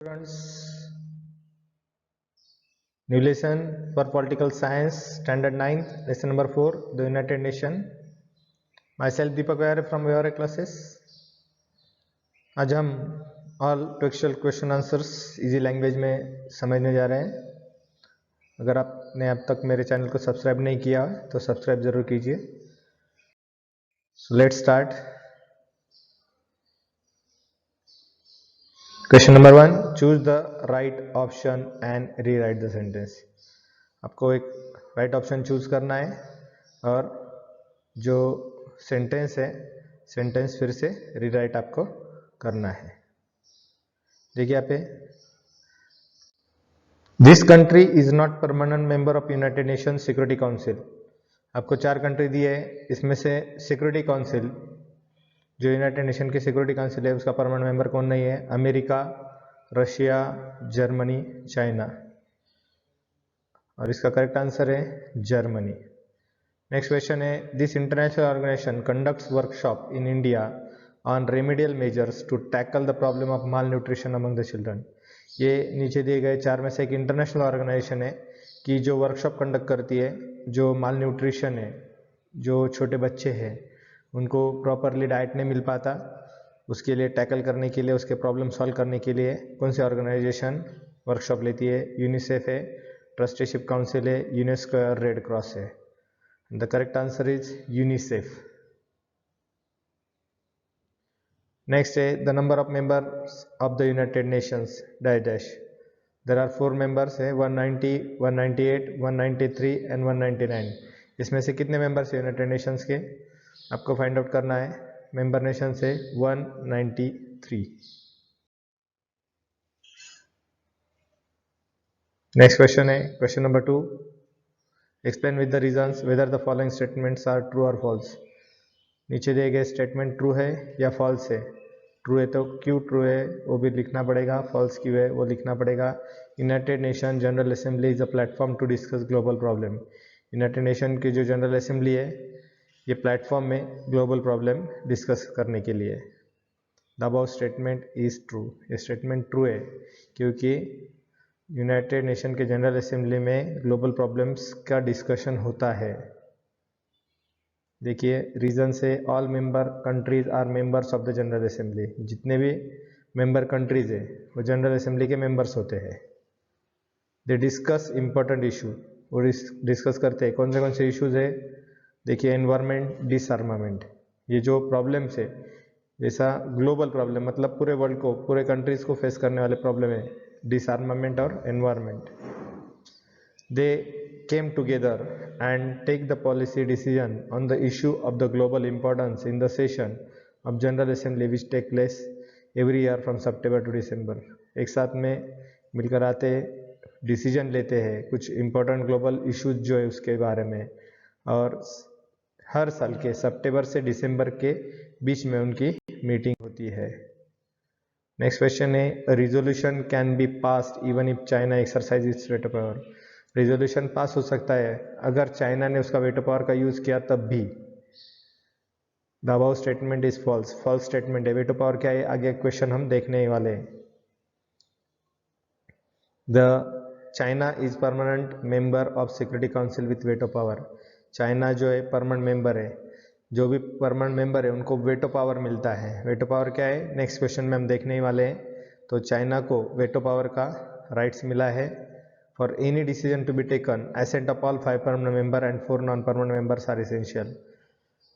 Students, new lesson for political science, standard 9, lesson number 4, the United Nations. Myself Deepak Vyare from Vyare classes. आज हम all textual question answers easy language में समझने जा रहे हैं. अगर आपने अब तक मेरे चैनल को सब्सक्राइब नहीं किया तो सब्सक्राइब जरूर कीजिए. So let's start. Question number 1, choose the right option and rewrite the sentence. आपको एक राइट ऑप्शन चूज करना है और जो सेंटेंस है सेंटेंस फिर से रीराइट आपको करना है. देखिए यहाँ पे, this country is not permanent member of United Nation security Council. आपको 4 कंट्री दिए है, इसमें से सिक्योरिटी काउंसिल जो यूनाइटेड नेशन की सिक्योरिटी काउंसिल है उसका परमानेंट मेंबर कौन नहीं है? America, Russia, Germany, China. और इसका करेक्ट आंसर है जर्मनी. नेक्स्ट क्वेश्चन है, this international organisation conducts workshop in India on remedial measures to tackle the problem of malnutrition among the children. ये नीचे दिए गए 4 में से एक इंटरनेशनल ऑर्गेनाइजेशन है कि जो वर्कशॉप कंडक्ट करती है, जो माल न्यूट्रिशन है, जो छोटे बच्चे हैं उनको प्रॉपरली डाइट नहीं मिल पाता, उसके लिए टैकल करने के लिए, उसके प्रॉब्लम सॉल्व करने के लिए कौन सी ऑर्गेनाइजेशन वर्कशॉप लेती है? यूनिसेफ है, ट्रस्टीशिप काउंसिल है, यूनेस्को और रेड क्रॉस है. The correct answer is UNICEF. Next है, the number of members of the United Nations dash dash. There are 4 members है, 190, 198, 193 एंड 199. इसमें से कितने मेंबर्स है यूनाइटेड नेशंस के? आपको फाइंड आउट करना है. मेंबर नेशन से 193. नेक्स्ट क्वेश्चन है question number 2, explain with the reasons whether the following statements are true और फॉल्स. नीचे दिए गए स्टेटमेंट ट्रू है या फॉल्स है? ट्रू है तो क्यों ट्रू है वो भी लिखना पड़ेगा, फॉल्स क्यों है वो लिखना पड़ेगा. United Nation General Assembly is a platform to discuss global problem. United Nation की जो जनरल असेंबली है ये प्लेटफॉर्म में ग्लोबल प्रॉब्लम डिस्कस करने के लिए. The above statement is true. ये स्टेटमेंट ट्रू है क्योंकि यूनाइटेड नेशन के जनरल असेंबली में ग्लोबल प्रॉब्लम्स का डिस्कशन होता है. देखिए रीजन से, all member countries are members of the general Assembly. जितने भी मेंबर कंट्रीज है वो जनरल असेंबली के मेंबर्स होते हैं. They discuss important issue. वो डिस्कस करते हैं. कौन से इश्यूज है? देखिए, एनवायरमेंट, डिसआर्मामेंट. ये जो प्रॉब्लम्स है, जैसा ग्लोबल प्रॉब्लम मतलब पूरे वर्ल्ड को, पूरे कंट्रीज को फेस करने वाले प्रॉब्लम है डिसआर्मामेंट और environment. They came together and take the policy decision on the issue of the global importance in the session of General Assembly which take place every year from September to December. एक साथ में मिलकर आते, decision लेते हैं कुछ important global issues जो है उसके बारे में, और हर साल के सितंबर से दिसंबर के बीच में उनकी मीटिंग होती है. नेक्स्ट क्वेश्चन है, resolution can be passed even if China exercise it's veto power. Resolution pass हो सकता है अगर चाइना ने उसका वेटो पावर का यूज किया तब भी. The above statement is false. False statement है. वेटो पावर क्या है आगे क्वेश्चन हम देखने वाले हैं. The China is permanent member of Security Council with veto power. China जो है परमानेंट मेंबर है. जो भी परमानेंट मेंबर है उनको वेटो पावर मिलता है. वेटो पावर क्या है नेक्स्ट क्वेश्चन में हम देखने ही वाले हैं. तो चाइना को वेटो पावर का राइट्स मिला है. For any decision to be taken, assent of all 5 permanent member and 4 non-permanent members are essential.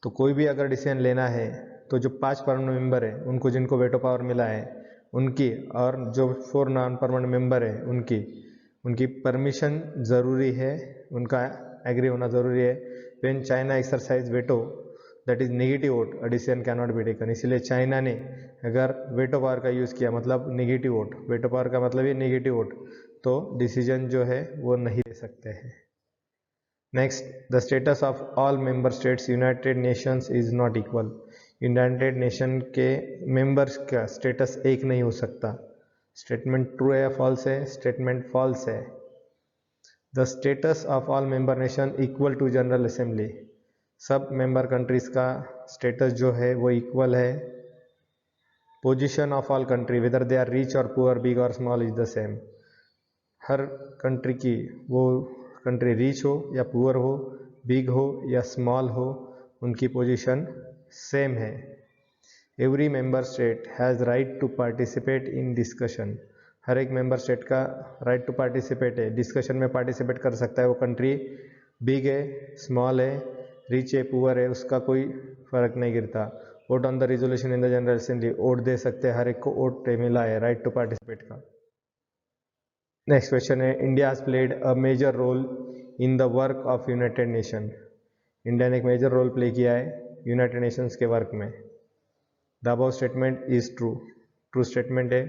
तो कोई भी अगर डिसीजन लेना है तो जो 5 परमानेंट मेंबर है उनको, जिनको वेटो पावर मिला है उनकी, और जो 4 नॉन परमानेंट मेंबर है उनकी परमिशन ज़रूरी है, उनका एग्री होना ज़रूरी है. When China exercise veto that is negative vote, a decision can not be taken. इसलिए चाइना ने अगर वेटो पावर का यूज़ किया मतलब नेगेटिव वोट, वेटो पावर का मतलब ये नेगेटिव वोट, तो डिसीजन जो है वो नहीं ले सकते हैं. Next, the status of all member states United Nations is not equal. United Nation के मेंबर्स का स्टेटस एक नहीं हो सकता. स्टेटमेंट ट्रू है या फॉल्स है? स्टेटमेंट फॉल्स है. The status of all member nation equal to General Assembly. सब मेंबर कंट्रीज का स्टेटस जो है वो इक्वल है position of all country whether they are rich और पुअर बिग और स्मॉल इज द सेम। हर कंट्री की, वो कंट्री रिच हो या पुअर हो, बिग हो या स्मॉल हो, उनकी पोजीशन सेम है। Every member state has right to participate in discussion. हर एक मेंबर स्टेट का राइट टू पार्टिसिपेट है, डिस्कशन में पार्टिसिपेट कर सकता है। वो कंट्री बिग है, स्मॉल है, रिच है, पुअर है, उसका कोई फर्क नहीं गिरता। Vote on the resolution in the general assembly, vote दे सकते हैं, हर एक को वोट मिला है, राइट टू पार्टिसिपेट का। नेक्स्ट क्वेश्चन है, India has played a major role in the work of United Nation. India ने एक मेजर रोल प्ले किया है यूनाइटेड नेशंस के वर्क में। The above statement is true, true statement है।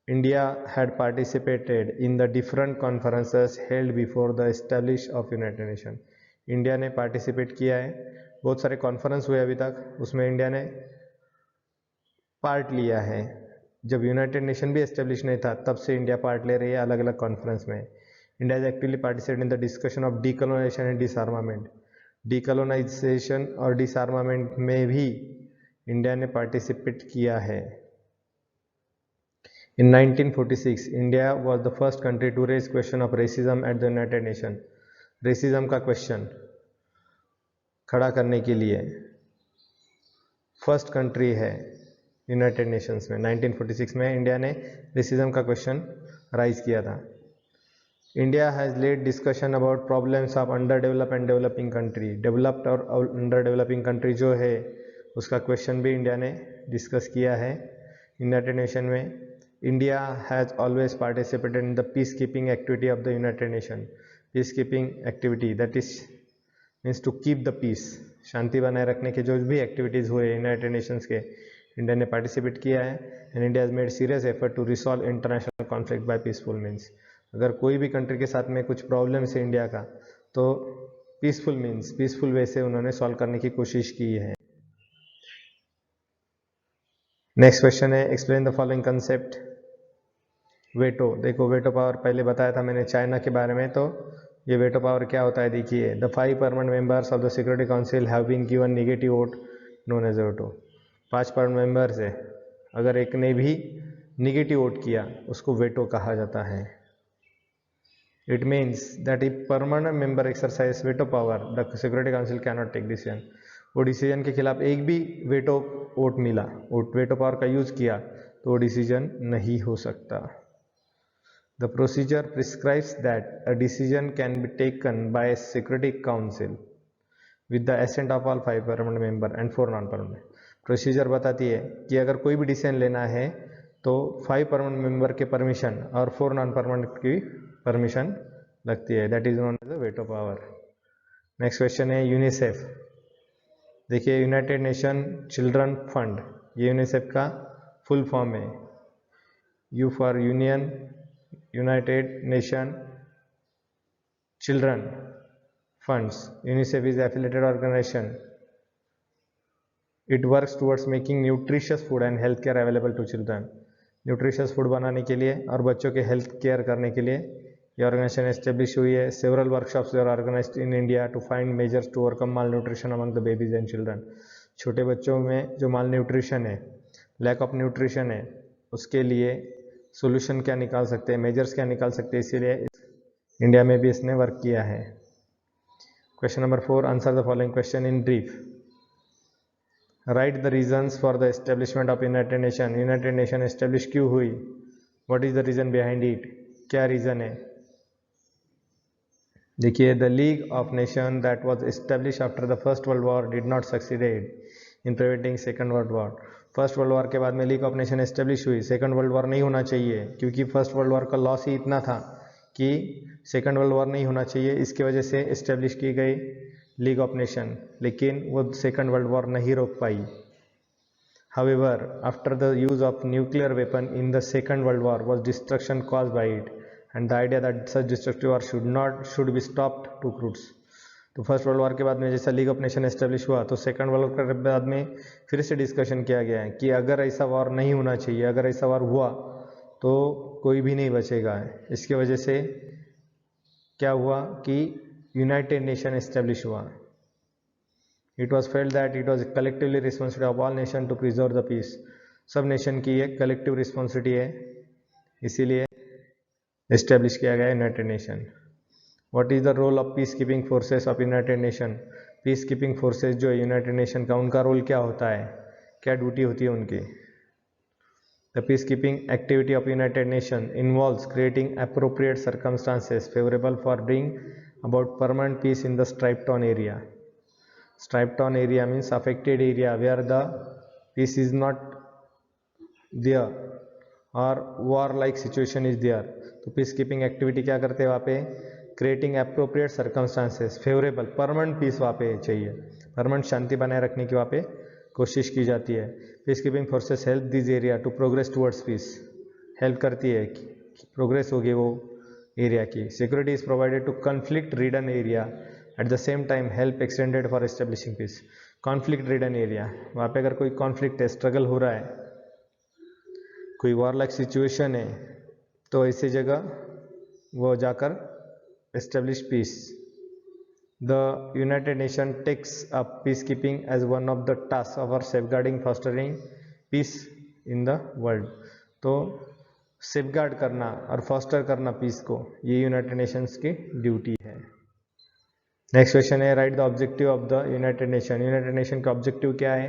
India had participated in the different conferences held before the establish of United Nation. India ने participate किया है, बहुत सारे कॉन्फ्रेंस हुए अभी तक, उसमें इंडिया ने पार्ट लिया है। जब यूनाइटेड नेशन भी एस्टेब्लिश नहीं था तब से इंडिया पार्ट ले रही है अलग अलग कॉन्फ्रेंस में। India is actively participate in the discussion of decolonisation and डिसआर्मामेंट। Decolonisation और डिसआर्मामेंट में भी इंडिया ने पार्टिसिपेट किया है। In 1946, India was the first country to raise question of racism at the United Nations. Racism का क्वेश्चन खड़ा करने के लिए फर्स्ट कंट्री है यूनाइटेड नेशंस में। 1946 में इंडिया ने रेसिज्म का क्वेश्चन राइज किया था। India has led discussion about problems of under develop and developing country. Developed और अंडर डेवलपिंग कंट्री जो है उसका क्वेश्चन भी इंडिया ने डिस्कस किया है यूनाइटेड नेशन में। India has always participated in the peacekeeping activity of the United Nations. Peacekeeping activity, that is means to keep the peace. शांति बनाए रखने के जो भी एक्टिविटीज़ हुए यूनाइटेड नेशंस के, इंडिया ने पार्टिसिपेट किया है। And India has made serious effort to resolve international conflict by peaceful means. अगर कोई भी कंट्री के साथ में कुछ प्रॉब्लम्स है इंडिया का, तो पीसफुल मीन्स, पीसफुल वे से उन्होंने सॉल्व करने की कोशिश की है। नेक्स्ट क्वेश्चन है, explain the following concept. Veto, देखो वेटो पावर पहले बताया था मैंने चाइना के बारे में, तो ये वेटो पावर क्या होता है देखिए। The 5 permanent members of the security Council have been given negative vote known as veto. 5 permanent members है, अगर एक ने भी नेगेटिव वोट किया उसको वेटो कहा जाता है। It means that if permanent member exercise veto power the security Council can not take decision. वो डिसीजन के खिलाफ एक भी वेटो वोट मिला, वेटो पावर का यूज किया, तो वो डिसीजन नहीं हो सकता। The procedure prescribes that a decision can be taken by a Security Council with the assent of all 5 permanent members and 4 non-permanent. Procedure बताती है कि अगर कोई भी डिसीजन लेना है तो 5 परमानेंट मेंबर के परमिशन और 4 नॉन परमानेंट की परमिशन लगती है। That is known as the veto power. Next question है यूनिसेफ। देखिए यूनाइटेड नेशन चिल्ड्रन फंड, ये यूनिसेफ का फुल फॉर्म है। U for union, United Nation Children Funds. UNICEF is affiliated organization. It works towards making nutritious food and health care available to children. Nutritious food बनाने के लिए और बच्चों के health care करने के लिए ये ऑर्गेनाइजेशन एस्टेब्लिश हुई है। Several workshops are organized in India to find measures to overcome malnutrition among the babies and children. छोटे बच्चों में जो माल न्यूट्रिशन है, लैक ऑफ न्यूट्रिशन है, उसके लिए सोल्यूशन क्या निकाल सकते हैं, मेजर्स क्या निकाल सकते हैं, इसीलिए इंडिया में भी इसने वर्क किया है। Question number 4, answer the following question in brief. Write the reasons for the establishment of United Nation. United Nation establish क्यों हुई, what is the reason behind it, क्या रीजन है। देखिए the League of Nation that was establish after the first world war did not succeeded in preventing second world war. First world war के बाद में League of Nation establish हुई। Second world war नहीं होना चाहिए, क्योंकि फर्स्ट वर्ल्ड वॉर का loss ही इतना था कि सेकंड वर्ल्ड वॉर नहीं होना चाहिए, इसकी वजह से एस्टेब्लिश की गई लीग ऑफ नेशन, लेकिन वो सेकंड वर्ल्ड वॉर नहीं रोक पाई। However after the use of nuclear weapon in the second world war was destruction caused by it and the idea that such destructive war should be stopped to roots. तो first world war के बाद में जैसा league of Nation establish हुआ, तो second world war के बाद में फिर से डिस्कशन किया गया है कि अगर ऐसा वॉर नहीं होना चाहिए, अगर ऐसा वॉर हुआ तो कोई भी नहीं बचेगा। इसकी वजह से क्या हुआ कि यूनाइटेड नेशन एस्टेब्लिश हुआ। It was felt that it was collectively responsibility of all nation to preserve the peace. सब नेशन की एक कलेक्टिव रिस्पॉन्सिबिलिटी है, इसीलिए एस्टेब्लिश किया गया United Nation. What is the role of peace keeping forces of United Nation? Peace keeping forces जो है United Nation का, उनका रोल क्या होता है, क्या ड्यूटी होती है उनकी? The peace keeping activity of United nation involves creating appropriate circumstances favourable for bring about permanent peace in the strife ऑन एरिया। स्ट्राइप्ड ऑन area means affected area where the peace is not there और war like situation is there. तो peace keeping activity क्या करते हैं वहाँ पे? Creating appropriate circumstances favourable, permanent peace वहाँ पे चाहिए, परमानेंट शांति बनाए रखने की वहाँ पे कोशिश की जाती है। Peace keeping forces help this area to progress towards peace, help करती है कि प्रोग्रेस होगी वो एरिया की। Security is provided to conflict ridden area at the same time help extended for establishing peace. Conflict ridden area, वहाँ पे अगर कोई कॉन्फ्लिक्ट है, स्ट्रगल हो रहा है, कोई वॉर लाइक सिचुएशन है, तो ऐसी जगह वो जाकर establish peace. The United Nation takes up peace keeping as one of the task for safeguarding fostering peace in the world. तो सेफगार्ड करना और फॉस्टर करना पीस को, ये यूनाइटेड नेशंस की ड्यूटी है। नेक्स्ट क्वेश्चन है, write the objective of the United Nation. United Nation का ऑब्जेक्टिव क्या है,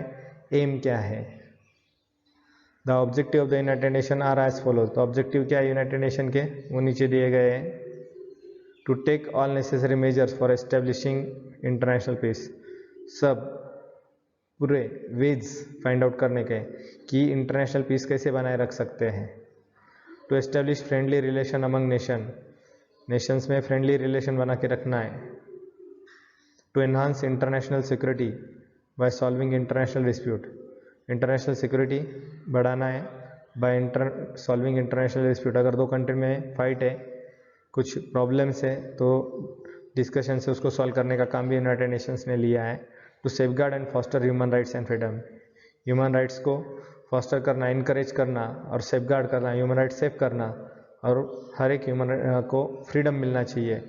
एम क्या है? The objective of the United Nation are as follows. तो ऑब्जेक्टिव क्या है यूनाइटेड नेशन के, वो नीचे दिए गए हैं। To take all necessary measures for establishing international peace, सब पूरे वेज फाइंड आउट करने के कि इंटरनेशनल पीस कैसे बनाए रख सकते हैं। To establish friendly relation among nation, nations में फ्रेंडली रिलेशन बना के रखना है। To enhance international security by solving international dispute, international security बढ़ाना है बाय सॉल्विंग इंटरनेशनल डिस्प्यूट। अगर दो कंट्री में फाइट है, कुछ प्रॉब्लम्स है, तो डिस्कशन से उसको सॉल्व करने का काम भी यूनाइटेड नेशंस ने लिया है। To safeguard and foster human rights and freedom, human rights को फॉस्टर करना, इनकरेज करना और सेफगार्ड करना, ह्यूमन राइट्स सेफ करना, और हर एक ह्यूमन को फ्रीडम मिलना चाहिए।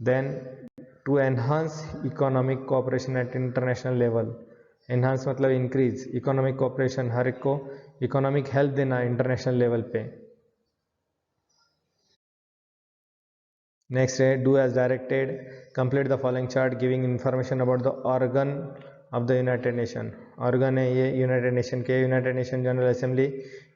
Then to enhance economic cooperation at international level, enhance मतलब इंक्रीज, इकोनॉमिक कोऑपरेशन, हर एक को इकोनॉमिक हेल्प देना इंटरनेशनल लेवल पे। नेक्स्ट है, do as directed, complete the following chart giving information about the organ of the United Nation. Organ है ये United Nation के, United Nation General Assembly,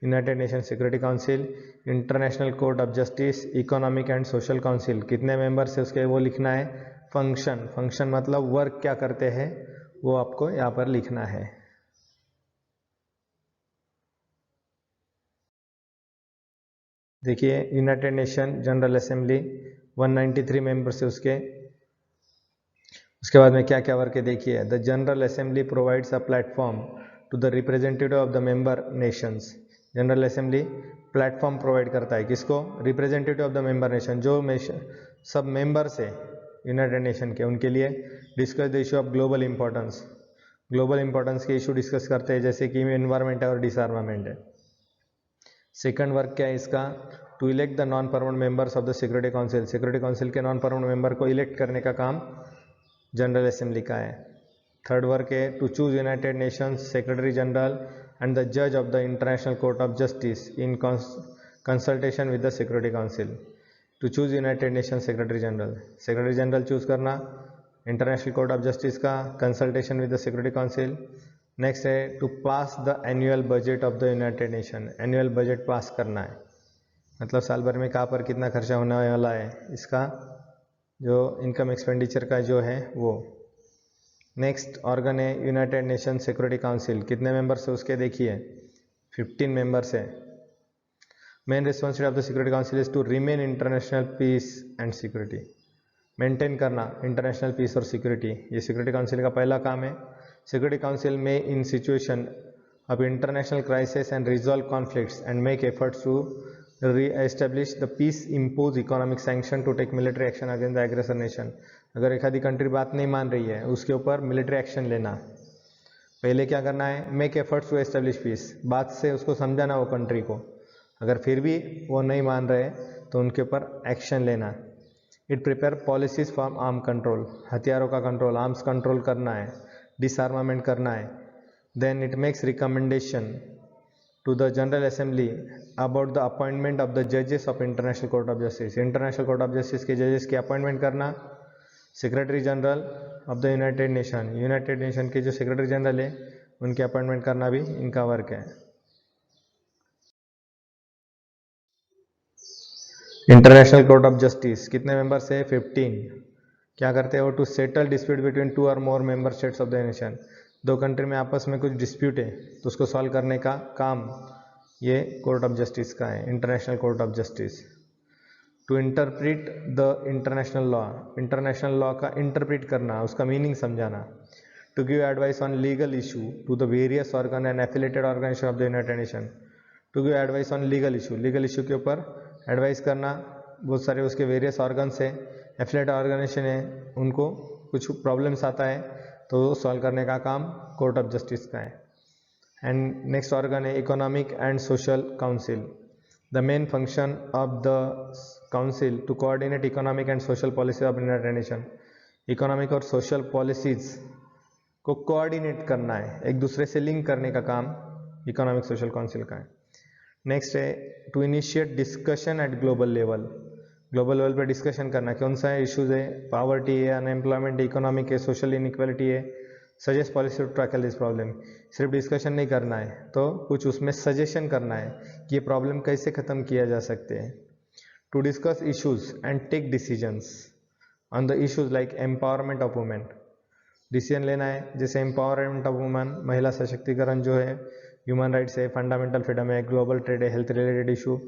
United Nation security Council, International court of Justice, Economic and Social Council. कितने members है उसके, वो लिखना है। Function, function मतलब वर्क क्या करते हैं, वो आपको यहाँ पर लिखना है। देखिए, United Nation General Assembly 193 members है उसके बाद में क्या क्या वर्क है देखिए। The general Assembly provides a platform to the representative of the member nations. General Assembly platform provide करता है किसको, representative of the member nation, जो सब मेंबर्स है यूनाइटेड नेशन के, उनके लिए discuss the issue of global importance, global importance के इशू डिस्कस करते हैं, जैसे कि एनवायरमेंट है और डिसआर्मामेंट है। सेकंड वर्क क्या है इसका, to elect the non permanent members of the security council, security council के नॉन परमानेंट मेंबर को इलेक्ट करने का काम जनरल असेंबली का है। थर्ड वर्क है, to choose United Nations secretary general and the जज of the international court of justice in consultation with the security council. To choose United Nation secretary general, secretary general choose करना international court of justice का, consultation with the security Council. Next है, to pass the annual budget of the United Nation, annual budget pass करना है, मतलब साल भर में कहाँ पर कितना खर्चा होने वाला है, इसका जो इनकम एक्सपेंडिचर का जो है वो। नेक्स्ट ऑर्गन है यूनाइटेड नेशन सिक्योरिटी काउंसिल, कितने मेंबर्स है उसके देखिए, 15 मेंबर्स है। Main responsibility of the security council is to remain international peace and security, maintain करना इंटरनेशनल पीस और सिक्योरिटी, ये सिक्योरिटी काउंसिल का पहला काम है। सिक्योरिटी काउंसिल में in situation of international crisis and resolve conflicts and make efforts to re-establish the peace, impose economic sanction to take military action against the aggressor nation. अगर एक आधी country बात नहीं मान रही है, उसके ऊपर मिलिट्री एक्शन लेना। पहले क्या करना है, make efforts to establish peace, बात से उसको समझाना वो कंट्री को, अगर फिर भी वो नहीं मान रहे तो उनके ऊपर एक्शन लेना। It prepare policies for arm control, हथियारों का कंट्रोल, आर्म्स कंट्रोल करना है, डिसआर्मामेंट करना है। Then it makes recommendation to the General Assembly about the appointment of the judges of International Court of Justice. International Court of Justice के जजेस की appointment करना. Secretary general of the United Nation के जो secretary general है उनकी appointment करना भी इनका वर्क है. इंटरनेशनल कोर्ट ऑफ जस्टिस कितने मेंबर्स है? 15. क्या करते हैं वो? टू सेटल डिस्प्यूट बिटवीन 2 और more member states of the nation. दो कंट्री में आपस में कुछ डिस्प्यूट है तो उसको सॉल्व करने का काम ये कोर्ट ऑफ जस्टिस का है, International court of Justice. To interpret the international law का इंटरप्रिट करना, उसका मीनिंग समझाना. To give advice on legal issue to the various organ and affiliated organization of the United Nation. To give advice on legal issue के ऊपर advice करना. बहुत सारे उसके वेरियस ऑर्गन्स है, एफिलेटेड ऑर्गेनाइजेशन है, उनको कुछ प्रॉब्लम्स आता है तो सॉल्व करने का काम कोर्ट ऑफ जस्टिस का है. एंड नेक्स्ट ऑर्गन है Economic and Social Council. The main function of the council to coordinate economic and social policy of United Nation. Economic और सोशल पॉलिसीज को कोऑर्डिनेट करना है, एक दूसरे से लिंक करने का काम इकोनॉमिक सोशल काउंसिल का है. नेक्स्ट है to initiate discussion at global level पे डिस्कशन करना. कौन सा है इश्यूज है? पॉवर्टी है, अनएम्प्लॉयमेंट, इकोनॉमिक है, सोशल इनइक्वालिटी है. Suggest policy to tackle this problem. सिर्फ डिस्कशन नहीं करना है तो कुछ उसमें सजेशन करना है कि ये प्रॉब्लम कैसे ख़त्म किया जा सकते हैं. To discuss issues and take decisions on the issues like empowerment of women. Decision लेना है जैसे एम्पावरमेंट ऑफ वुमेन, महिला सशक्तिकरण जो है, ह्यूमन राइट्स है, फंडामेंटल फ्रीडम है, ग्लोबल ट्रेड है, हेल्थ रिलेटेड इशू,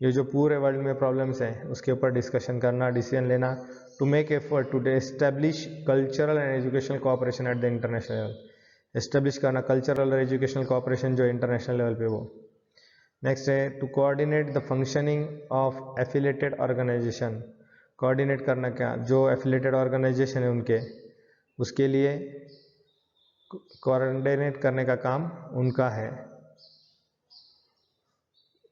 ये जो पूरे वर्ल्ड में प्रॉब्लम्स हैं उसके ऊपर डिस्कशन करना, डिसीजन लेना. To make effort to establish cultural and educational cooperation at the international level. Establish करना कल्चरल और एजुकेशनल कोऑपरेशन जो इंटरनेशनल लेवल पे वो. नेक्स्ट है to coordinate the functioning of affiliated organization. Coordinate करना क्या? जो एफिलेटेड ऑर्गेनाइजेशन है उनके, उसके लिए कोऑर्डिनेट करने का काम उनका है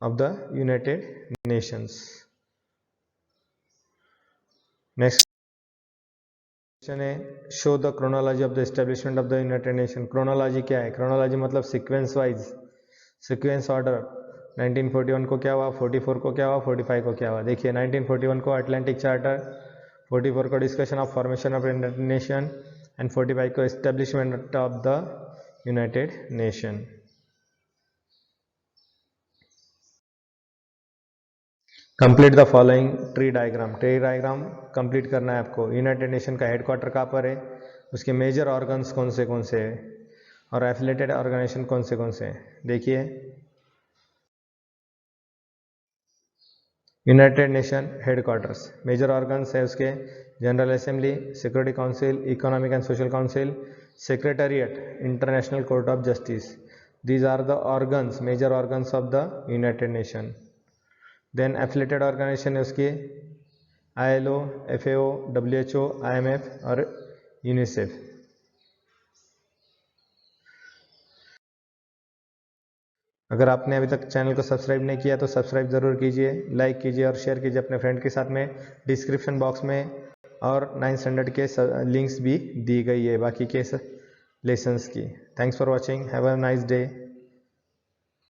of the United Nations. Next question है show the chronology of the establishment of the United Nation. Chronology क्या है? क्रोनोलॉजी मतलब सीक्वेंस वाइज, सीक्वेंस ऑर्डर. 1941 को क्या हुआ, 44 को क्या हुआ, 45 को क्या हुआ. देखिए 1941 को अटलांटिक चार्टर, 44 को discussion of formation of United nation and 45 को establishment of the United nation. Complete the following tree diagram. Tree diagram complete करना है आपको. यूनाइटेड नेशन का हेडक्वार्टर कहाँ पर है, उसके मेजर ऑर्गन्स कौन से हैं और एफिलेटेड ऑर्गेनाइजेशन कौन से हैं. देखिए United Nation headquarters, major organs है उसके General Assembly, Security Council, Economic and Social Council, Secretariat, International court of Justice. These are the organs, major organs of the United Nation. Then affiliated organization है उसकी ILO, FAO, WHO, IMF और UNICEF. अगर आपने अभी तक channel को subscribe नहीं किया तो सब्सक्राइब ज़रूर कीजिए, लाइक कीजिए और शेयर कीजिए अपने फ्रेंड के साथ में. डिस्क्रिप्शन बॉक्स में और 9th स्टैंडर्ड के लिंक्स भी दी गई है बाकी के लेसन्स की. Thanks for watching. Have a nice day.